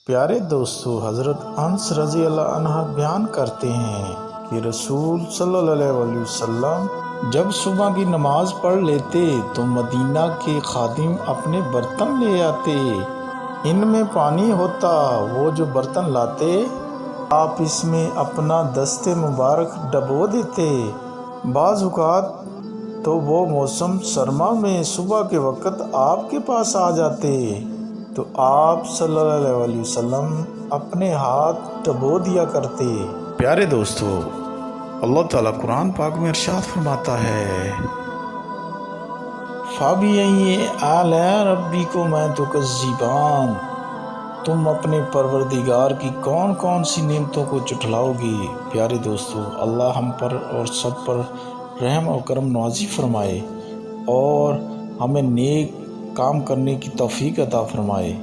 پیارے دوستو، حضرت انس رضی اللہ عنہ بیان کرتے ہیں کہ رسول صلی اللہ علیہ وسلم جب صبح کی نماز پڑھ لیتے تو مدینہ کے خادم اپنے برتن لے آتے، ان میں پانی ہوتا، وہ جو برتن لاتے آپ اس میں اپنا دست مبارک ڈبو دیتے۔ بعض اوقات تو وہ موسم سرما میں صبح کے وقت آپ کے پاس آ جاتے تو آپ صلی اللہ علیہ وسلم اپنے ہاتھ ڈبو دیا کرتے۔ پیارے دوستو، اللہ تعالیٰ قرآن پاک میں ارشاد فرماتا ہے، فَبِأَيِّ آلَاءِ رَبِّكُمَا تُكَذِّبَانِ، تم اپنے پروردگار کی کون کون سی نعمتوں کو جھٹلاؤ گے۔ پیارے دوستو، اللہ ہم پر اور سب پر رحم و کرم نوازی فرمائے اور ہمیں نیک کام کرنے کی توفیق عطا فرمائے۔